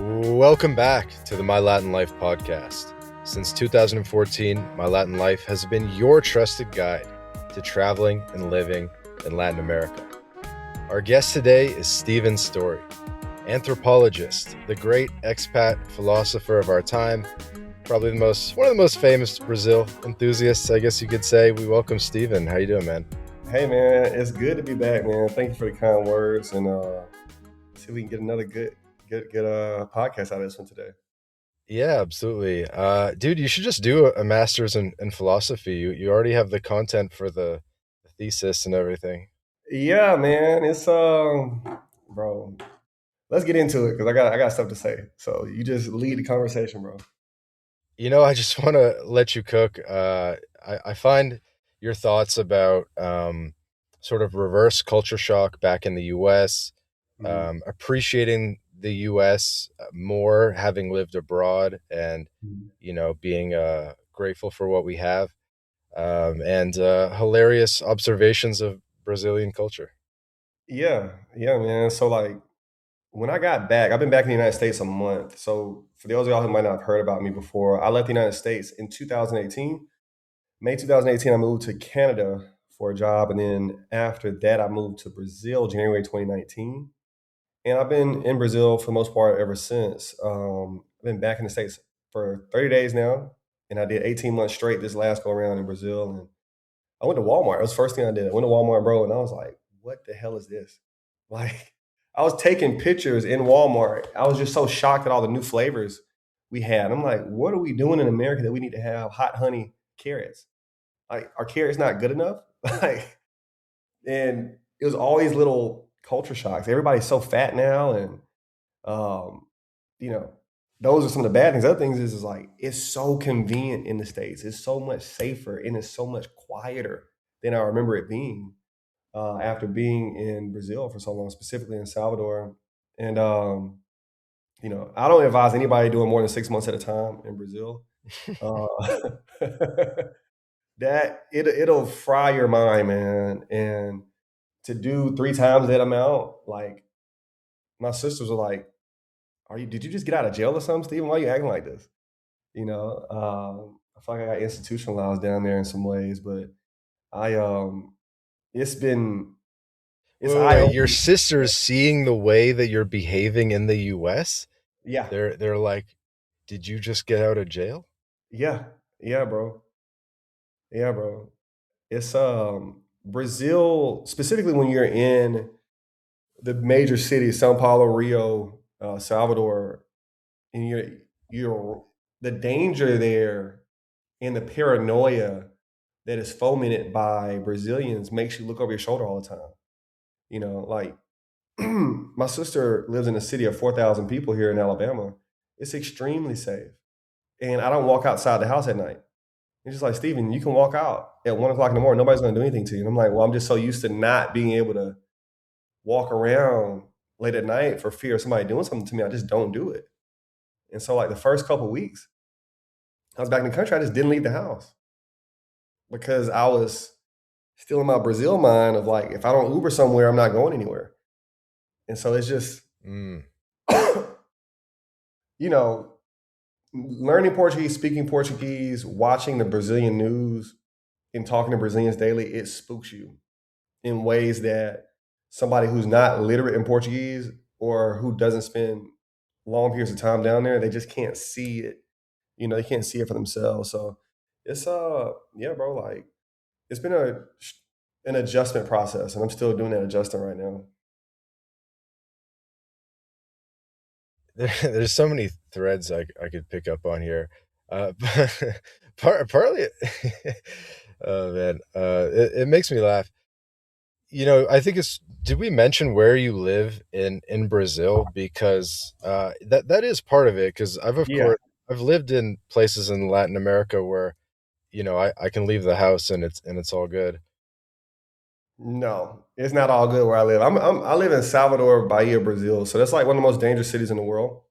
Welcome back to the My Latin Life podcast. Since 2014, My Latin Life has been your trusted guide to traveling and living in Latin America. Our guest today is Stephen Storey, anthropologist, the great expat philosopher of our time, probably one of the most famous Brazil enthusiasts, I guess you could say. We welcome Stephen. How you doing, man? Hey man, it's good to be back, man. Thank you for the kind words, and see if we can get another good podcast out of this one today. Yeah, absolutely. Dude, you should just do a master's in philosophy. You already have the content for the thesis and everything. Yeah, man, it's bro. Let's get into it because I got stuff to say. So you just lead the conversation, bro. I just want to let you cook. I find your thoughts about sort of reverse culture shock back in the US, Mhm. appreciating the US more, having lived abroad, and Mhm. being grateful for what we have, and hilarious observations of Brazilian culture. Yeah, man. So like when I got back, I've been back in the United States a month. So for those of y'all who might not have heard about me before, I left the United States in 2018. May 2018, I moved to Canada for a job, and then after that, I moved to Brazil January 2019. And I've been in Brazil for the most part ever since. I've been back in the States for 30 days now, and I did 18 months straight this last go around in Brazil. And I went to Walmart. It was the first thing I did. I went to Walmart, bro, and I was like, what the hell is this? Like, I was taking pictures in Walmart. I was just so shocked at all the new flavors we had. I'm like, what are we doing in America that we need to have hot honey carrots? Like, our carrots not good enough? Like, and it was always little culture shocks. Everybody's so fat now, and um, you know, those are some of the bad things. Other things is like it's so convenient in the States. It's so much safer and it's so much quieter than I remember it being after being in Brazil for so long, specifically in Salvador. And I don't advise anybody doing more than 6 months at a time in Brazil. Uh, that it'll fry your mind, man. And to do three times that amount, like my sisters were like, did you just get out of jail or something, Steven? Why are you acting like this? I feel like I got institutionalized down there in some ways, but I it's been it's eye Wait, your opening. sisters seeing the way that you're behaving in the US, Yeah, they're like, "Did you just get out of jail?" yeah, yeah, bro. Yeah, bro. It's Brazil, specifically when you're in the major cities, São Paulo, Rio, Salvador, and you're the danger there and the paranoia that is fomented by Brazilians makes you look over your shoulder all the time. Like my sister lives in a city of 4,000 people here in Alabama. It's extremely safe. And I don't walk outside the house at night. It's just like, Steven, you can walk out at 1 o'clock in the morning. Nobody's going to do anything to you. And I'm like, well, I'm just so used to not being able to walk around late at night for fear of somebody doing something to me. I just don't do it. And so, like, the first couple of weeks, I was back in the country. I just didn't leave the house because I was still in my Brazil mind of like, if I don't Uber somewhere, I'm not going anywhere. And so it's just, Mm. you know, learning Portuguese, speaking Portuguese, watching the Brazilian news and talking to Brazilians daily, it spooks you in ways that somebody who's not literate in Portuguese or who doesn't spend long periods of time down there, they just can't see it. They can't see it for themselves. So it's yeah, bro, like it's been an adjustment process and I'm still doing that adjustment right now. There's so many threads I could pick up on here. Partly, oh man, it makes me laugh. I think did we mention where you live in Brazil? Because that is part of it. Because of Yeah. course, I've lived in places in Latin America where, I can leave the house and it's all good. No, it's not all good where I live. I live in Salvador, Bahia, Brazil. So that's like one of the most dangerous cities in the world.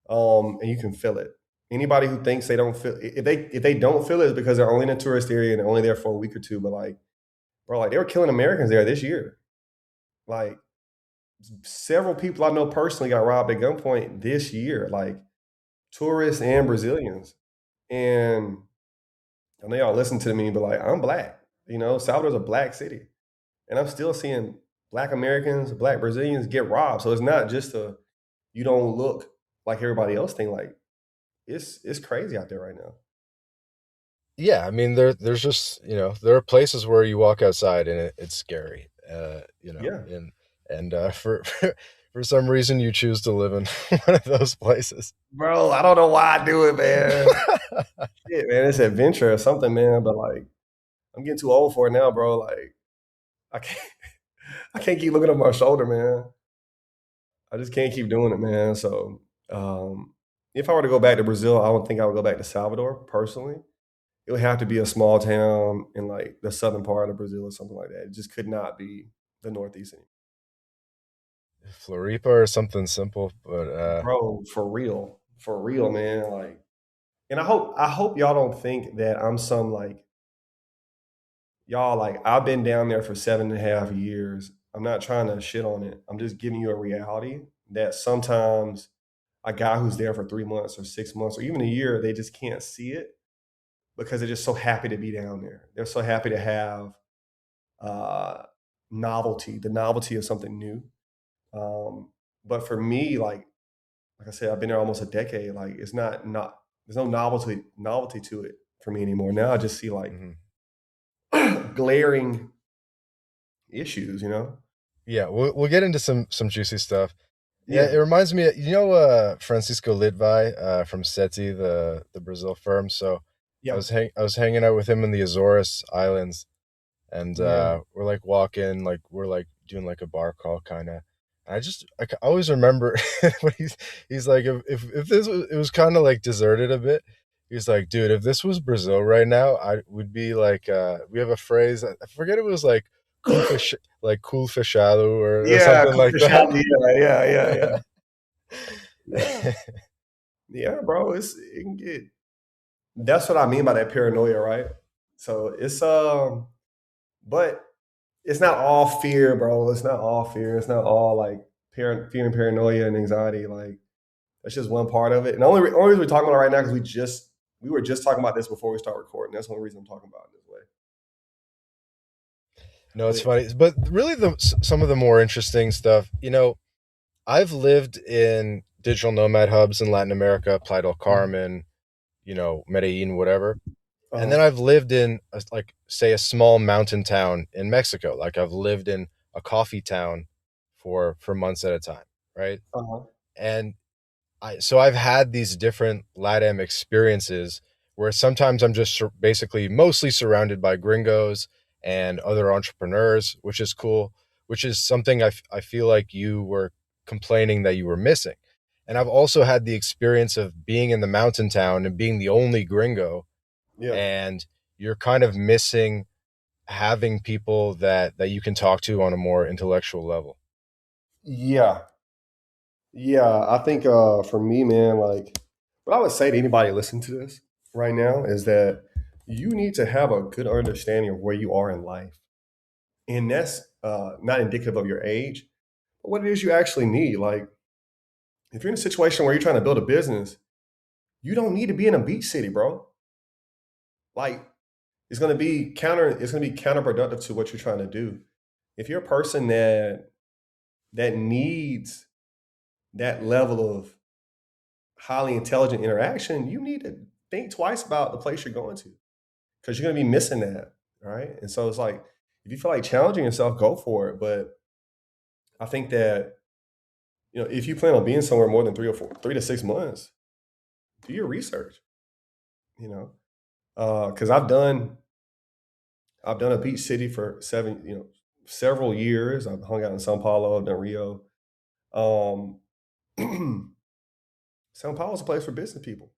And you can feel it. Anybody who thinks they don't feel if they don't feel it is because they're only in a tourist area and they're only there for a week or two. But like, bro, like they were killing Americans there this year. Like several people I know personally got robbed at gunpoint this year, like tourists and Brazilians. And I know y'all listen to me, but like I'm black. Salvador's a black city, and I'm still seeing black Americans, black Brazilians get robbed. So it's not just a you don't look like everybody else thing. Like it's crazy out there right now. Yeah, I mean there's just there are places where you walk outside and it's scary, Yeah, and for some reason you choose to live in one of those places. bro. I don't know why I do it, man. Shit, man, it's adventure or something, man. But like, I'm getting too old for it now, bro. Like, I can't, I can't keep looking over my shoulder, man. I just can't keep doing it, man. So, if I were to go back to Brazil, I don't think I would go back to Salvador personally. It would have to be a small town in like the southern part of Brazil or something like that. It just could not be the northeast anymore. Floripa or something simple, but Bro, for real, man. Like, and I hope y'all don't think that I'm some like y'all like I've been down there for 7.5 years. I'm not trying to shit on it. I'm just giving you a reality that sometimes a guy who's there for 3 months or 6 months or even a year, they just can't see it because they're just so happy to be down there. They're so happy to have uh, the novelty of something new. Um, but for me, like I said, I've been there almost a decade. Like it's not there's no novelty to it for me anymore. Now I just see like mhm. glaring issues. Yeah, we'll get into some juicy stuff. Yeah, Yeah, it reminds me, Francisco Litvai from SETI, the Brazil firm. So yeah, I was hanging out with him in the Azores Islands, and yeah. we're like walking, like we're like doing like a bar crawl kind of. I always remember when he's like if this was, it was kind of like deserted a bit. He's like, dude, if this was Brazil right now, I would be like, we have a phrase, I forget, it was like cool fechado or Yeah, something cook like the that. shop. Yeah. Yeah, yeah, bro. It can get. That's what I mean by that paranoia, right? So but it's not all fear, bro. It's not all fear. It's not all like fear and paranoia and anxiety. Like that's just one part of it. And the only reason we're talking about it right now because we were just talking about this before we start recording. That's the only reason I'm talking about it this way. No, it's But funny, but really some of the more interesting stuff. I've lived in digital nomad hubs in Latin America, Playa del Carmen, Medellin, whatever. And uh, then I've lived in like say a small mountain town in Mexico. Like I've lived in a coffee town for months at a time, right? uh, And so I've had these different LATAM experiences where sometimes I'm just basically mostly surrounded by gringos and other entrepreneurs, which is cool, which is something I feel like you were complaining that you were missing. And I've also had the experience of being in the mountain town and being the only gringo, yeah, and you're kind of missing having people that you can talk to on a more intellectual level. yeah, yeah. I think for me, man, like what I would say to anybody listening to this right now is that you need to have a good understanding of where you are in life, and that's not indicative of your age, but what it is you actually need. Like if you're in a situation where you're trying to build a business, you don't need to be in a beach city, bro. Like it's gonna be counterproductive to what you're trying to do. If you're a person that needs that level of highly intelligent interaction, you need to think twice about the place you're going to because you're gonna be missing that, right? And so it's like if you feel like challenging yourself, go for it. But I think that if you plan on being somewhere more than 3 to 6 months, do your research. You know, because I've done a beach city for several years. I've hung out in São Paulo, I've done Rio. Um, São Paulo is a place for business people.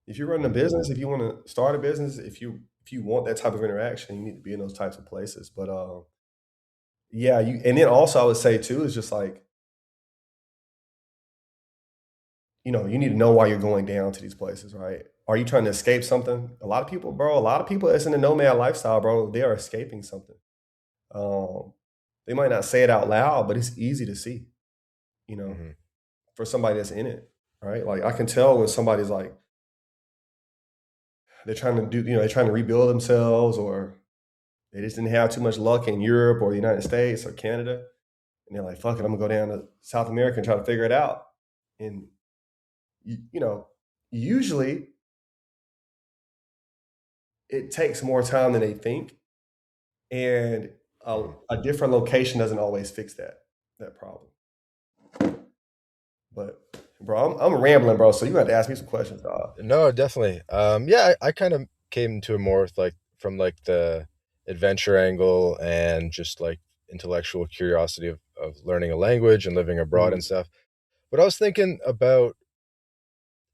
If you're running a Mhm. business, if you want to start a business, if you want that type of interaction, you need to be in those types of places. But yeah, you and then also I would say too is just like you need to know why you're going down to these places, right? Are you trying to escape something? A lot of people that's in the nomad lifestyle, bro, they are escaping something. Um, They might not say it out loud, but it's easy to see, you know, Hmm. for somebody that's in it, right? Like I can tell when somebody's like they're trying to do, they're trying to rebuild themselves, or they just didn't have too much luck in Europe or the United States or Canada, and they're like, "Fuck it, I'm gonna go down to South America and try to figure it out." And you know, usually it takes more time than they think, and Hmm. a different location doesn't always fix that problem. But bro, I'm rambling, bro. So you have to ask me some questions, dog. No, definitely. Yeah, I kind of came to it more with like from like the adventure angle and just like intellectual curiosity of learning a language and living abroad Mm, and stuff. But I was thinking about,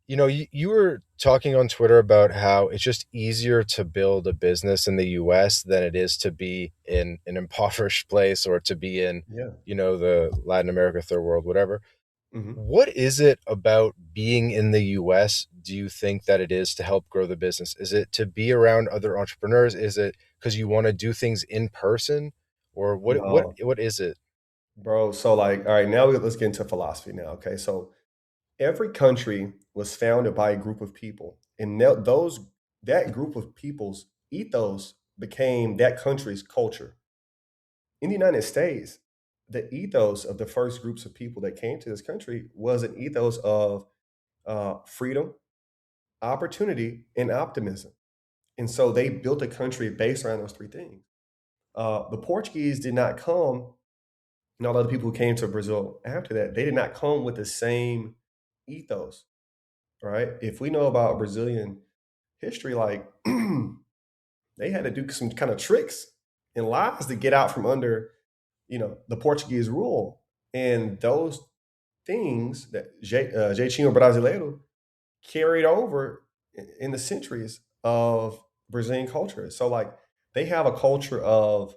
you were talking on Twitter about how it's just easier to build a business in the US than it is to be in an impoverished place or to be in, yeah. the Latin America, third world, whatever. Hmm. What is it about being in the US do you think that it is to help grow the business? Is it to be around other entrepreneurs? Is it because you want to do things in person? Or No, what is it? bro. So like, all right, now let's get into philosophy now. Okay, so every country was founded by a group of people, and that group of people's ethos became that country's culture. In the United States, the ethos of the first groups of people that came to this country was an ethos of freedom, opportunity, and optimism. And so they built a country based around those three things. The Portuguese did not come, and all the other people who came to Brazil after that, they did not come with the same ethos, right? If we know about Brazilian history, like they had to do some kind of tricks and lies to get out from under, the Portuguese rule. And those things that Jeitinho Brasileiro carried over in the centuries of Brazilian culture. So like they have a culture of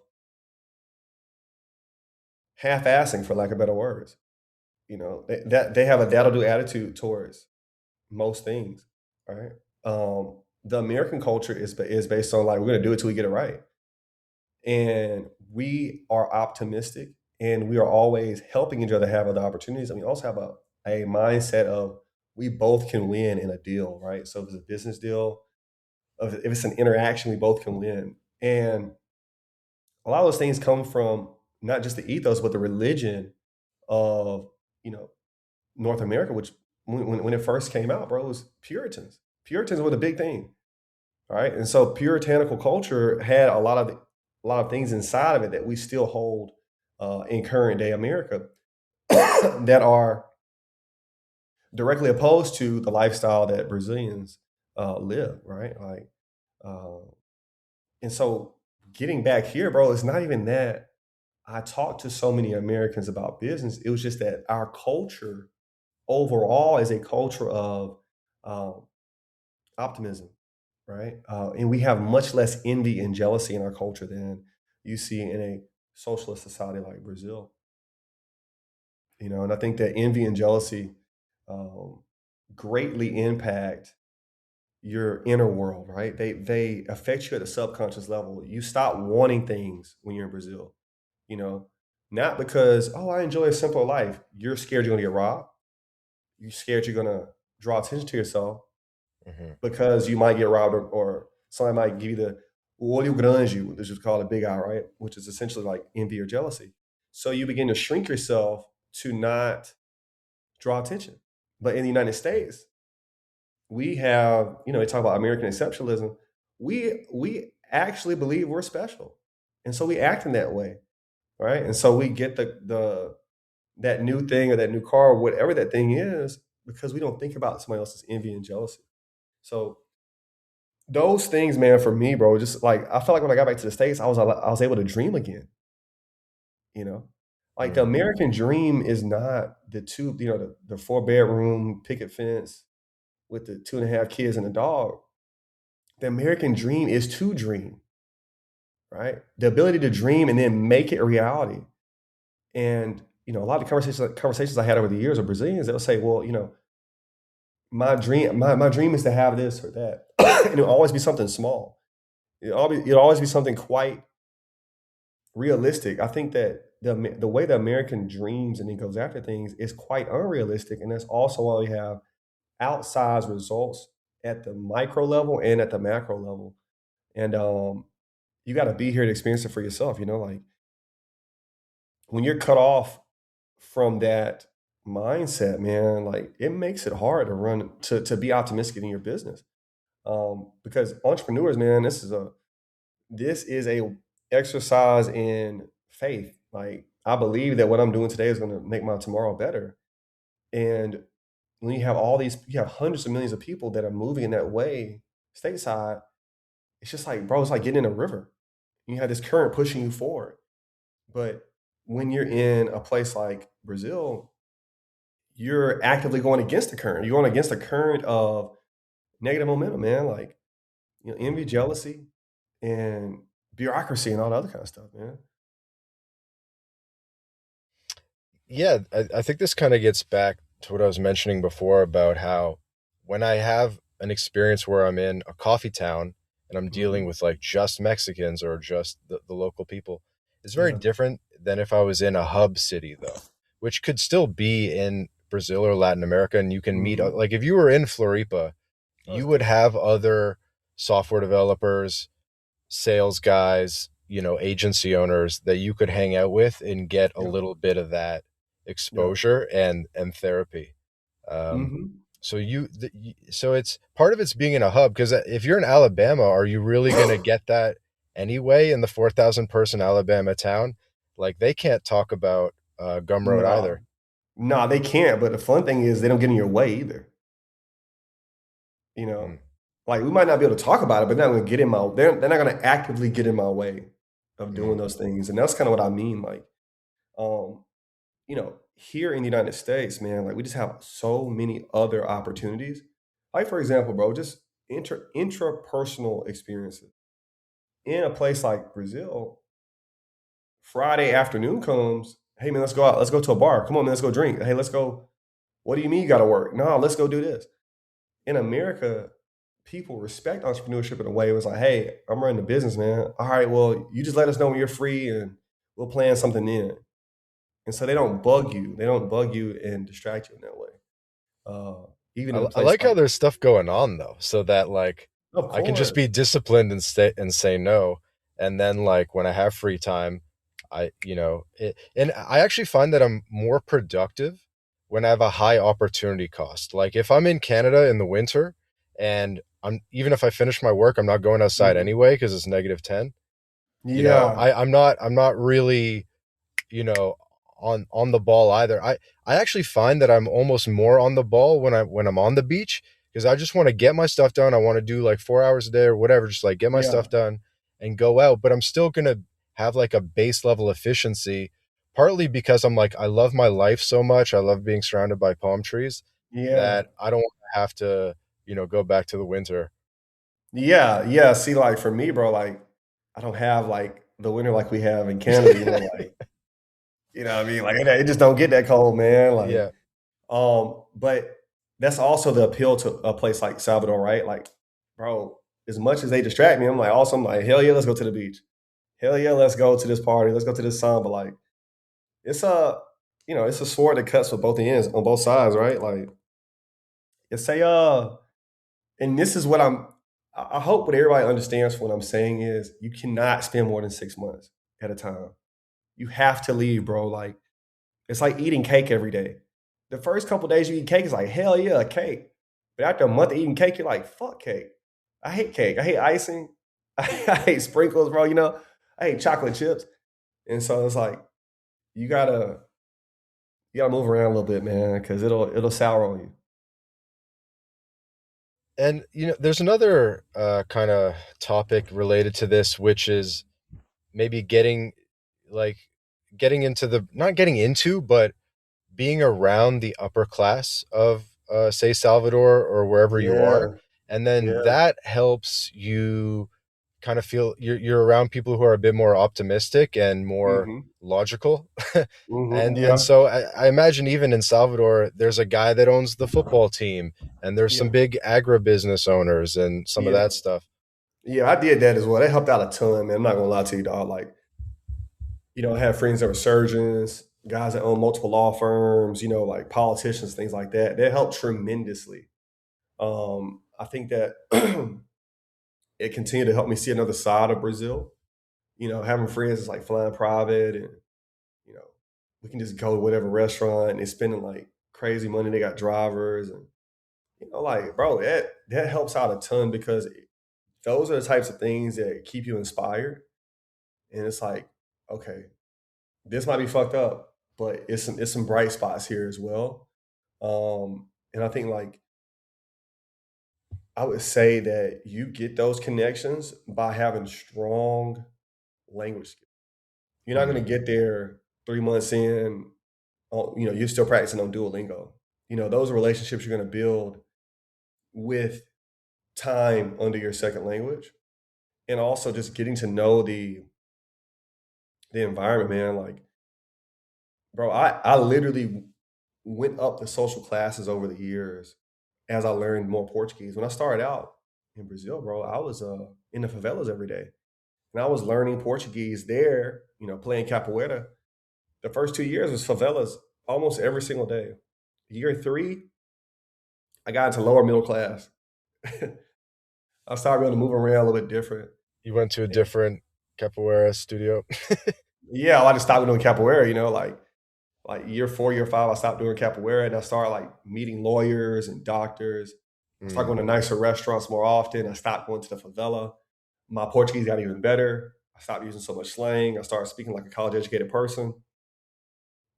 half-assing, for lack of better words. That they have a that'll do attitude towards most things, right? The American culture is based on like we're gonna do it till we get it right, and we are optimistic, and we are always helping each other have other opportunities, and we also have a mindset of we both can win in a deal, right? So if it's a business deal, if it's an interaction, we both can win, and a lot of those things come from not just the ethos, but the religion of you know North America, which when it first came out, bro, it was Puritans. Puritans were the big thing, right? And so puritanical culture had a lot of things inside of it that we still hold in current day America that are directly opposed to the lifestyle that Brazilians live, right? Like, uh, and so getting back here, bro, it's not even that I talked to so many Americans about business. It was just that our culture overall is a culture of um, optimism, right? And we have much less envy and jealousy in our culture than you see in a socialist society like Brazil. And I think that envy and jealousy um, greatly impact your inner world, right? They affect you at a subconscious level. You stop wanting things when you're in Brazil, you know, not because I enjoy a simpler life. You're scared you're gonna get robbed. You're scared you're gonna draw attention to yourself Hmm. because you might get robbed, or somebody might give you the olho grande, which is called a big eye, right? Which is essentially like envy or jealousy. So you begin to shrink yourself to not draw attention. But in the United States, we have, they talk about American exceptionalism. We actually believe we're special. And so we act in that way, right? And so we get the that new thing or that new car or whatever that thing is because we don't think about somebody else's envy and jealousy. So those things, man, for me, bro, just like I felt like when I got back to the States, I was able to dream again, you know? Like the Hmm. American dream is not the 4-bedroom picket fence with the 2.5 kids and a dog. The American dream is to dream, right? The ability to dream and then make it a reality. And a lot of conversations I had over the years with Brazilians, they'll say, well, my dream is to have this or that. And it'll always be something small. It'll always be something quite realistic. I think that the way the American dreams and he goes after things is quite unrealistic, and that's also why we have outsized results at the micro level and at the macro level. And you got to be here to experience it for yourself. You know, like when you're cut off from that mindset, man, like it makes it hard to run to be optimistic in your business. Because entrepreneurs, man, this is a exercise in faith. Like I believe that what I'm doing today is going to make my tomorrow better. And when you have hundreds of millions of people that are moving in that way stateside, it's just like, bro, it's like getting in a river. You have this current pushing you forward. But when you're in a place like Brazil, you're actively going against the current. You're going against the current of negative momentum, man. Like, envy, jealousy, and bureaucracy and all the other kind of stuff, man. Yeah, I think this kind of gets back to what I was mentioning before about how when I have an experience where I'm in a coffee town and I'm dealing Hmm. with like just Mexicans or just the local people, it's very Yeah. different than if I was in a hub city, though, which could still be in Brazil or Latin America. And you can meet, Hmm. like, if you were in Floripa, Oh, you it's would different. have other software developers, sales guys, agency owners that you could hang out with and get a Yeah. little bit of that Yeah. exposure and therapy. Um, Hmm. so it's part of it's being in a hub because if you're in Alabama, are you really going to get that anyway in the 4,000 person Alabama town? Like they can't talk about Gumroad No, either. no, they can't. But the fun thing is they don't get in your way either. You know, Mm, like we might not be able to talk about it, but they're not going to get in my. They're not going to actively get in my way of doing mm. those things, and that's kind of what I mean. Like, um, here in the United States, man, like we just have so many other opportunities. Like for example, bro, just intrapersonal experiences in a place like Brazil. Friday afternoon comes. Hey man, let's go out. Let's go to a bar. Come on, man, let's go drink. Hey, let's go. What do you mean you got to work? No, let's go do this. In America, people respect entrepreneurship in a way. It was like, hey, I'm running the business, man. All right, well, you just let us know when you're free and we'll plan something in. And so they don't bug you. They don't bug you and distract you in that way. Uh, Even in a I place like how like, there's stuff going on though, so that like of I can just course. be disciplined and say no, and then like when I have free time, and I actually find that I'm more productive when I have a high opportunity cost. Like if I'm in Canada in the winter and I'm even if I finish my work, I'm not going outside Mhm. anyway because it's -10. Yeah, I'm not really you know on the ball either. I actually find that I'm almost more on the ball when I'm on the beach because I just want to get my stuff done. I want to do like 4 hours a day or whatever, just like get my yeah, stuff done and go out, but I'm still going to have like a base level efficiency, partly because I'm like I love my life so much. I love being surrounded by palm trees yeah, that I don't want to have to, go back to the winter. yeah, yeah. See, like for me, bro, like I don't have like the winter like we have in Canada. Like what I mean, like it just don't get that cold, man. Like, Yeah. but that's also the appeal to a place like Salvador, right? Like, bro, as much as they distract me, I'm like, also, I'm like, hell yeah, let's go to the beach. Hell yeah, let's go to this party. Let's go to this samba. Like, it's a, it's a sword that cuts with both ends on both sides, right? Like, it's and this is what I hope what everybody understands what I'm saying is you cannot spend more than 6 months at a time. You have to leave, bro. Like, it's like eating cake every day. The first couple days you eat cake is like, hell yeah, cake. But after a month of eating cake, you're like, fuck cake. I hate cake. I hate icing. I hate sprinkles, bro. I hate chocolate chips. And so it's like, you gotta you gotta move around a little bit, man, because it'll sour on you. And there's another kind of topic related to this, which is maybe like getting into the not getting into, but being around the upper class of say Salvador or wherever you are, Yeah, and then yeah. that helps you kind of feel you're around people who are a bit more optimistic and more Mhm. logical. Mhm. And Yeah. so I imagine even in Salvador there's a guy that owns the football team and there's some Yeah. big agribusiness owners and some of Yeah. that stuff. Yeah, I did that as well. That helped out a ton, man. I'm not gonna lie to you, dog. Like I have friends that are surgeons, guys that own multiple law firms, like politicians, things like that. That helped tremendously. I think that it continued to help me see another side of Brazil. Having friends is like flying private, and you know, we can just go to whatever restaurant and they're spending like crazy money. They got drivers, and like bro, that helps out a ton because those are the types of things that keep you inspired. And it's like, okay, this might be fucked up, but it's some bright spots here as well. And I think like I would say that you get those connections by having strong language skills. You're not Hmm. going to get there 3 months in. You're still practicing on Duolingo. Those are relationships you're going to build with time under your second language, and also just getting to know the environment, man. Like, bro, I literally went up the social classes over the years as I learned more Portuguese. When I started out in Brazil, bro, I was in the favelas every day, and I was learning Portuguese there. Playing capoeira. The first 2 years was favelas almost every single day. Year three, I got into lower middle class. I started being able to move around a little bit different. You went to a And different capoeira studio. yeah, I just stopped doing capoeira. Like year four, year five, I stopped doing capoeira and I started like meeting lawyers and doctors. I started Mm. going to nicer restaurants more often. I stopped going to the favela. My Portuguese got even better. I stopped using so much slang. I started speaking like a college educated person,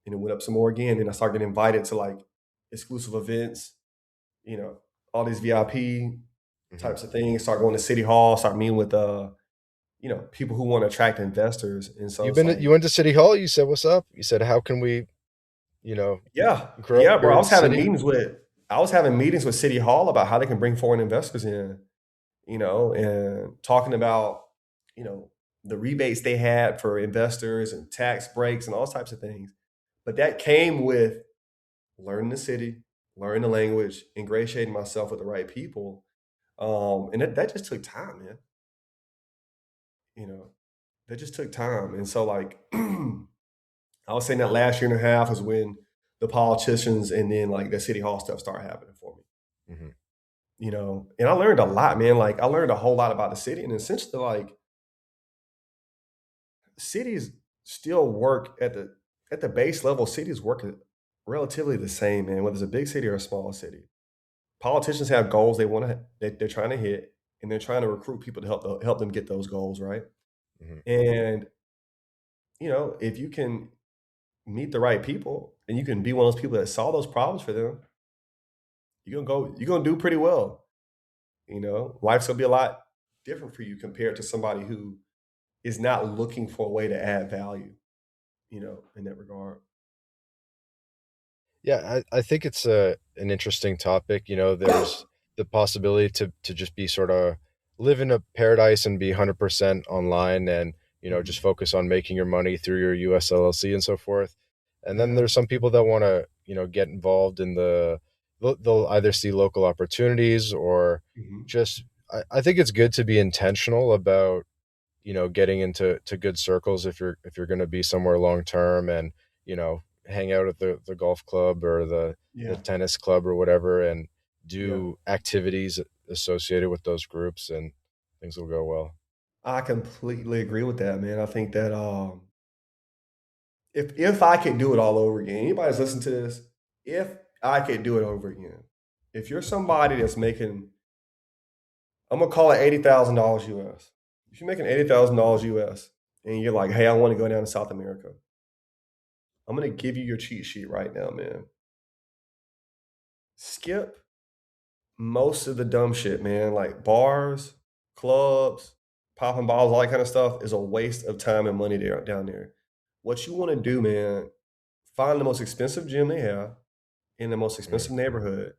and it went up some more again. And I started getting invited to like exclusive events, you know, all these VIP Hmm. types of things. Start going to City Hall, start meeting with people who want to attract investors. And so it's like, You went to City Hall. You said, "What's up?" You said, "How can we, you know, yeah, grow yeah, bro. your city?" I was having meetings with City Hall about how they can bring foreign investors in, and talking about, you know, the rebates they had for investors and tax breaks and all types of things. But that came with learning the city, learning the language, ingratiating myself with the right people. And that just took time, man. You know, that just took time. And so like I was saying that last year and a half is when the politicians and then like the city hall stuff started happening for me. Hmm. And I learned a lot, man. Like I learned a whole lot about the city, and essentially like cities still work at the base level. Cities work relatively the same, man, whether it's a big city or a small city. Politicians have goals they're trying to hit, and they're trying to recruit people to help them get those goals, right? Hmm. And if you can meet the right people and you can be one of those people that solve those problems for them, you're gonna do pretty well. Life's gonna be a lot different for you compared to somebody who is not looking for a way to add value, in that regard. Yeah, I think it's an interesting topic. There's the possibility to just be sort of live in a paradise and be 100% online and, just Mhm. focus on making your money through your US LLC and so forth. And then Yeah. there's some people that want to, get involved in they'll either see local opportunities or Mhm. just, I think it's good to be intentional about getting into good circles if you're going to be somewhere long term and hang out at the golf club or the Yeah. tennis club or whatever and Yeah. do activities associated with those groups and things will go well. I completely agree with that, man. I think that if I could do it all over again, anybody's listening to this, if I could do it over again, if you're somebody that's making, I'm gonna call it $80,000 US. If you're making $80,000 US and you're like, hey, I want to go down to South America, I'm gonna give you your cheat sheet right now, man. Skip most of the dumb shit, man. Like bars, clubs, popping bottles, all that kind of stuff is a waste of time and money there down there. What you want to do, man, find the most expensive gym they have in the most Mm. expensive neighborhood.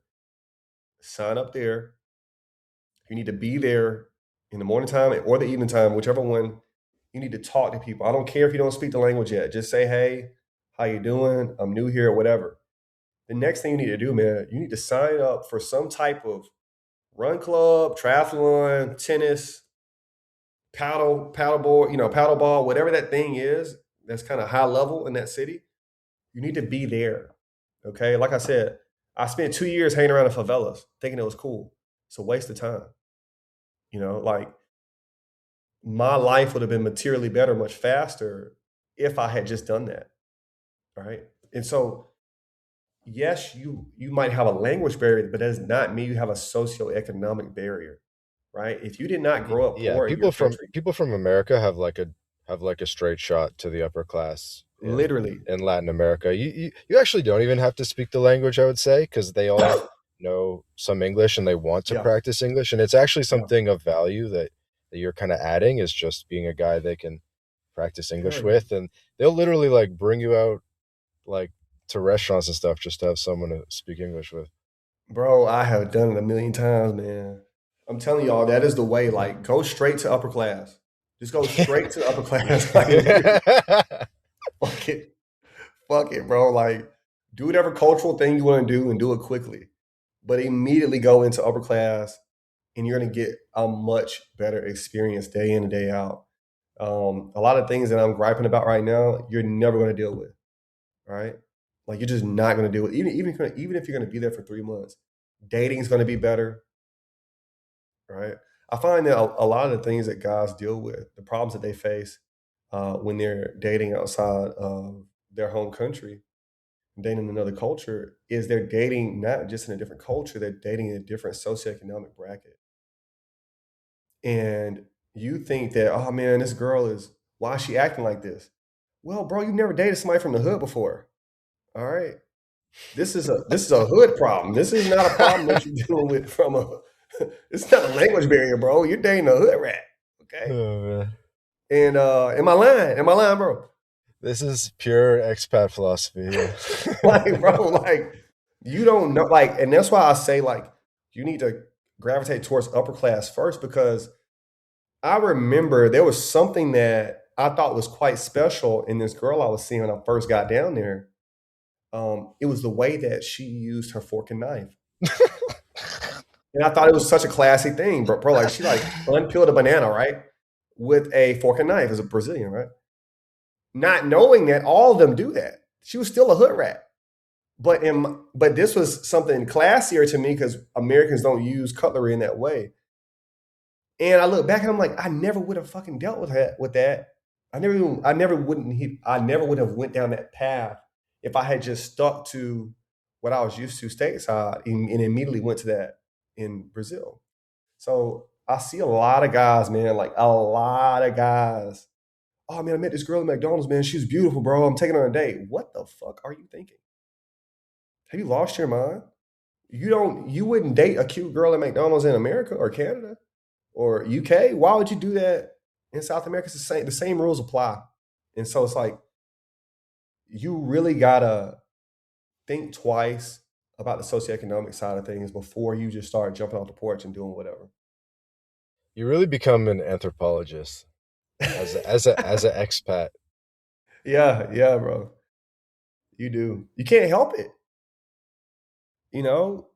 Sign up there. You need to be there in the morning time or the evening time, whichever one. You need to talk to people. I don't care if you don't speak the language yet. Just say, hey, how you doing? I'm new here, or whatever. The next thing you need to do, man, you need to sign up for some type of run club, triathlon, tennis, paddle board, paddle ball, whatever that thing is. that's kind of high level in that city, you need to be there. Okay. Like I said, I spent 2 years hanging around the favelas thinking it was cool. It's a waste of time. Like my life would have been materially better much faster if I had just done that. Right. And so, yes, you might have a language barrier, but that does not mean you have a socioeconomic barrier. Right. If you did not grow up Yeah, poor in your country, people from America have like a straight shot to the upper class literally, in Latin America. You actually don't even have to speak the language, I would say, because they all know some English and they want to yeah, practice English, and it's actually yeah, something of value that you're kind of adding is just being a guy they can practice English hell yeah. with, and they'll literally like bring you out like to restaurants and stuff just to have someone to speak English with. Bro, I have done it a million times, man. I'm telling y'all, that is the way. Like, go straight to upper class. Just go straight to upper class. Like, literally, Yeah. fuck it. Fuck it, bro. Like, do whatever cultural thing you want to do and do it quickly. But immediately go into upper class and you're going to get a much better experience day in and day out. A lot of things that I'm griping about right now, you're never going to deal with, right? Like, you're just not going to deal with, even if you're going to be there for 3 months. Dating's going to be better, right? I find that a lot of the things that guys deal with, the problems that they face when they're dating outside of their home country, dating another culture, is they're dating not just in a different culture, they're dating in a different socioeconomic bracket. And you think that, oh man, this girl why is she acting like this? Well, bro, you've never dated somebody from the hood before. All right. This is a hood problem. This is not a problem that you're dealing with from a it's not a language barrier, bro. You're dating a hood rat. Okay. Oh man, And am I lying? Am I lying, bro? this is pure expat philosophy. Yeah. Like, bro, like you don't know, like, and that's why I say like you need to gravitate towards upper class first, because I remember there was something that I thought was quite special in this girl I was seeing when I first got down there. It was the way that she used her fork and knife. And I thought it was such a classy thing, bro. Like she like unpeeled a banana, right? With a fork and knife as a Brazilian, right? Not knowing that all of them do that. She was still a hood rat. But this was something classier to me because Americans don't use cutlery in that way. And I look back and I'm like, I never would have fucking dealt with that. I never would have went down that path if I had just stuck to what I was used to stateside and immediately went to that in Brazil. So I see a lot of guys, man, like a lot of guys. Oh man, I met this girl at McDonald's, man. She's beautiful, bro. I'm taking her on a date. What the fuck are you thinking? Have you lost your mind? You wouldn't date a cute girl at McDonald's in America or Canada or UK. Why would you do that in South America? It's the same rules apply. And so it's like you really gotta think twice about the socioeconomic side of things before you just start jumping off the porch and doing whatever. You really become an anthropologist as an expat. Yeah, yeah, bro. You do. You can't help it. You know,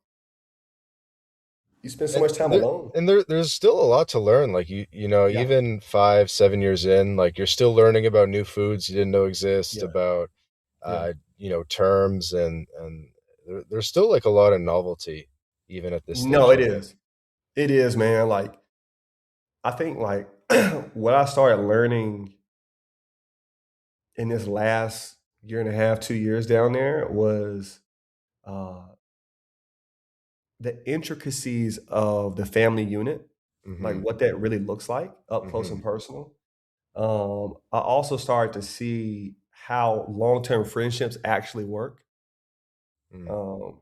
you spend so And much time alone. there's still a lot to learn. Like you know, Yeah, even 5 7 years in, like you're still learning about new foods you didn't know exist, yeah, about yeah. terms, and there's still like a lot of novelty even at this No, stage, it I think. is. It is, man. Like I think like what I started learning in this last year and a half, 2 years down there was uh, the intricacies of the family unit, like Mm-hmm. what that really looks like up close Mm-hmm. and personal. I also started to see how long-term friendships actually work. Mm. Um,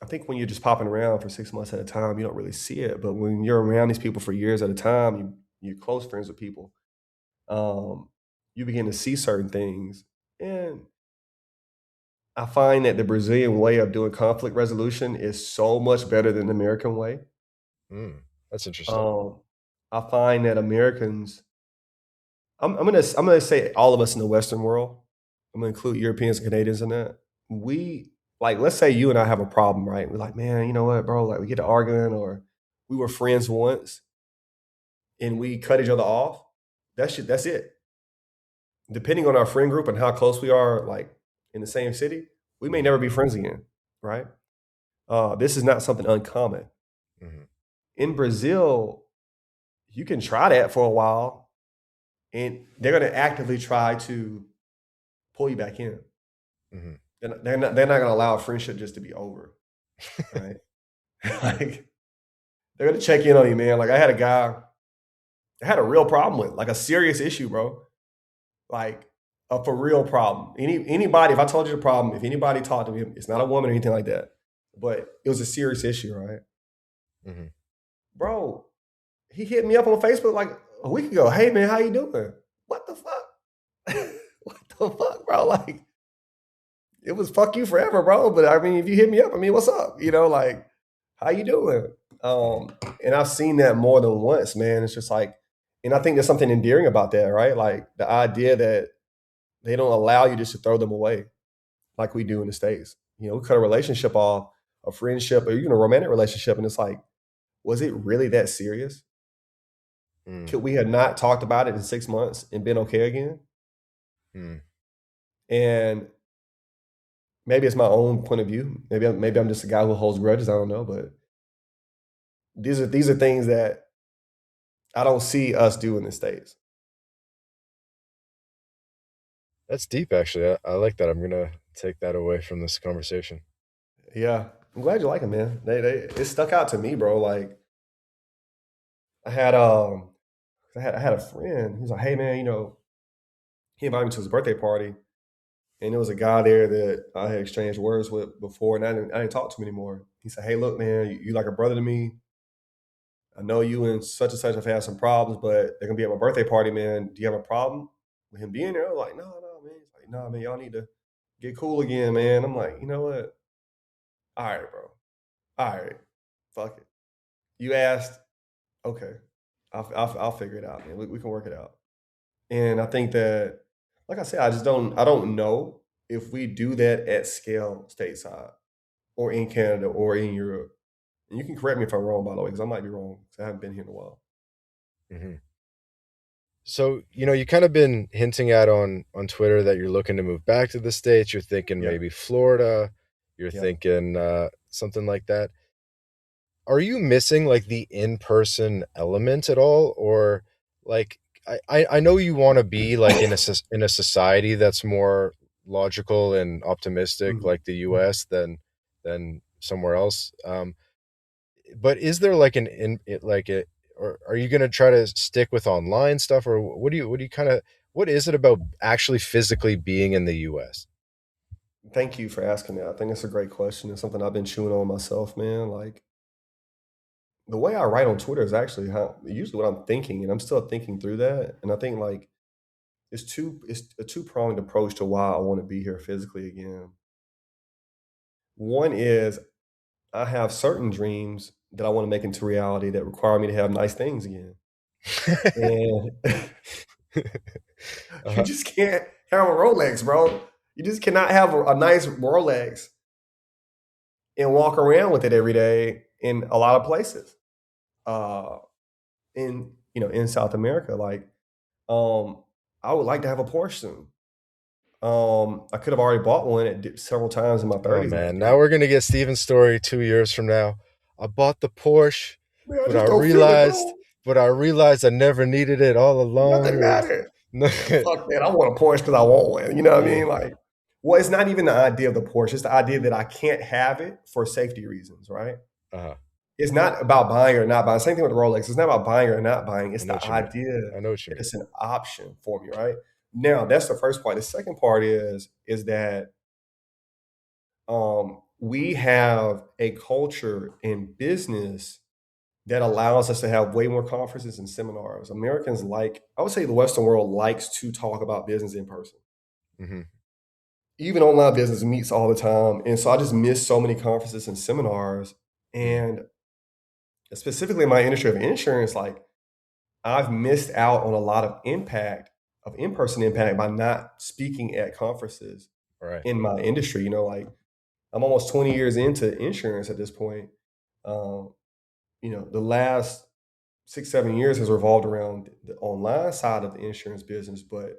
I think when you're just popping around for 6 months at a time, you don't really see it. But when you're around these people for years at a time, you're close friends with people. Um, you begin to see certain things, and I find that the Brazilian way of doing conflict resolution is so much better than the American way. Mm. That's interesting. Um, I find that Americans, I'm gonna say all of us in the Western world. I'm gonna include Europeans and Canadians in that. We like, let's say you and I have a problem, right? We're like, man, you know what, bro? Like, we get to arguing, or we were friends once and we cut each other off. That's it. depending on our friend group and how close we are, like in the same city, we may Mhm. never be friends again, right? This is not something uncommon. Mhm. In Brazil, you can try that for a while, and they're going to actively try to pull you back in. Mhm. They're not going to allow a friendship just to be over, right? Like they're going to check in on you, man. Like I had a guy I had a real problem with, like a serious issue, bro. Like a for real problem. Anybody, if I told you the problem, if anybody talked to me, it's not a woman or anything like that, but it was a serious issue, right? Mhm. Bro, he hit me up on Facebook like a week ago. Hey man, how you doing? What the fuck? What the fuck, bro? Like it was fuck you forever, bro. But I mean, if you hit me up, I mean, what's up? Like, how you doing? Mhm. And I've seen that more than once, man. It's just like, and I think there's something endearing about that, right? Like the idea that they don't allow you just to throw them away like we do in the States. We cut a relationship off, a friendship, or even a romantic relationship, and it's like, was it really that serious? Mm. Could we have not talked about it in 6 months and been okay again? Mm. And maybe it's my own point of view. Maybe I'm just a guy who holds grudges. I don't know, but these are things that I don't see us do in the States. That's deep, actually. I like that. I'm gonna take that away from this conversation. Yeah, I'm glad you like it, man. It stuck out to me, bro. Like I had I had a friend. He's like, hey man, he invited me to his birthday party, and there was a guy there that I had exchanged words with before, and I didn't talk to him anymore. He said, hey, look, man, you like a brother to me. I know you and such and such have had some problems, but they're gonna be at my birthday party, man. Do you have a problem with him being there? I was like, no, no, man. He's like, no, man, y'all need to get cool again, man. I'm like, you know what? All right, bro. All right, fuck it. You asked, okay. I'll figure it out, man. We can work it out. And I think that, like I said, I don't know if we do that at scale stateside or in Canada or in Europe. And you can correct me if I'm wrong, by the way, because I might be wrong because I haven't been here in a while. Mhm. So, you kind of been hinting at on Twitter that you're looking to move back to the States. You're thinking Yeah, maybe Florida. You're yeah. thinking something like that. Are you missing like the in-person element at all? Or like I know you want to be like in a society that's more logical and optimistic Mhm. like the US than somewhere else. But is there like an in it like it or are you going to try to stick with online stuff, or what do you kind of what is it about actually physically being in the US? Thank you for asking that. I think it's a great question. It's something I've been chewing on myself, man. Like the way I write on Twitter is actually how usually what I'm thinking, and I'm still thinking through that. And I think like it's a two-pronged approach to why I want to be here physically again. One is I have certain dreams that I want to make into reality that require me to have nice things again. And you Uh-huh. just can't have a Rolex, bro. You just cannot have a nice Rolex and walk around with it every day in a lot of places. Uh, in South America, like um, I would like to have a Porsche soon. I could have already bought one several times in my Oh 30s, and I man, now didn't. we're gonna get Steven's story 2 years from now. I bought the Porsche, Man, I but I just don't feel it, realized, bro. but I realized I never needed it all along. Nothing Or matters. Man, fuck that. I want a Porsche because I want one. You know what I yeah, mean? Like, well, it's not even the idea of the Porsche. It's the idea that I can't have it for safety reasons, right? uh-huh. It's not about buying or not buying. Same thing with the Rolex. It's not about buying or not buying. I It's know the what you mean. idea I know what you that mean. it's an option for me, right? Now, that's the first part. The second part is that we have a culture in business that allows us to have way more conferences and seminars. Americans like, I would say the Western world likes to talk about business in person. Hmm. Even online business meets all the time. And so I just miss so many conferences and seminars. Hmm. And specifically in my industry of insurance, like I've missed out on a lot of impact, of in-person impact by not speaking at conferences All right. in my industry. Like I'm almost 20 years into insurance at this point. Um, the last 6, 7 years has revolved around the online side of the insurance business, but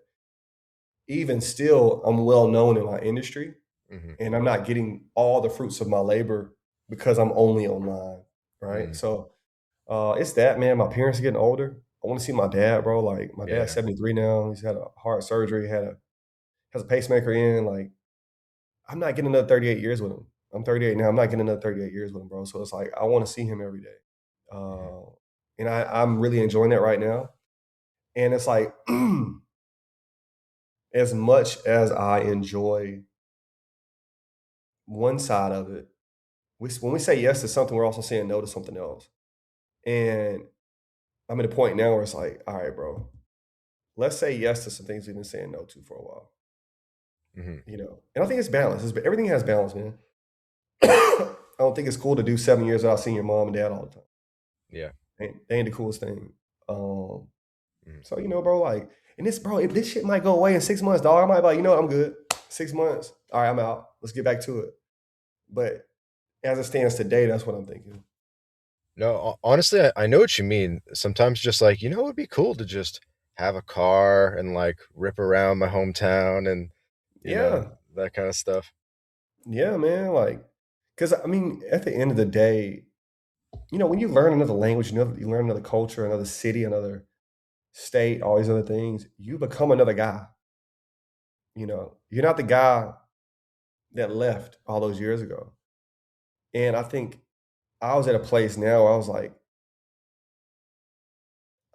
even still, I'm well known in my industry, Hmm. and I'm not getting all the fruits of my labor because I'm only online, right? Mm. So it's that, man. My parents are getting older. I want to see my dad, bro. Like my dad's Yeah. 73 now. He's had a heart surgery, has a pacemaker in. Like I'm not getting another 38 years with him. I'm 38 now. I'm not getting another 38 years with him, bro. So it's like I want to see him every day. Hmm. Uh, and I'm really enjoying that right now. And it's like as much as I enjoy one side of it, when we say yes to something, we're also saying no to something else. And I'm at a point now where it's like, all right, bro, let's say yes to some things we've been saying no to for a while. Hmm. And I think it's balance. Everything has balance, man. I don't think it's cool to do 7 years without seeing your mom and dad all the time. Yeah. They ain't the coolest thing. Um, Mhm. so bro, like, and if this shit might go away in 6 months, dog, I might be like, I'm good. 6 months, all right, I'm out. Let's get back to it. But as it stands today, that's what I'm thinking. No, honestly, I know what you mean. Sometimes just like, it would be cool to just have a car and like rip around my hometown and, you know, Yeah, that kind of stuff. yeah, man. Like, because I mean, at the end of the day, when you learn another language, you learn another culture, another city, another state, all these other things, you become another guy. You're not the guy that left all those years ago. And I think I was at a place now where I was like,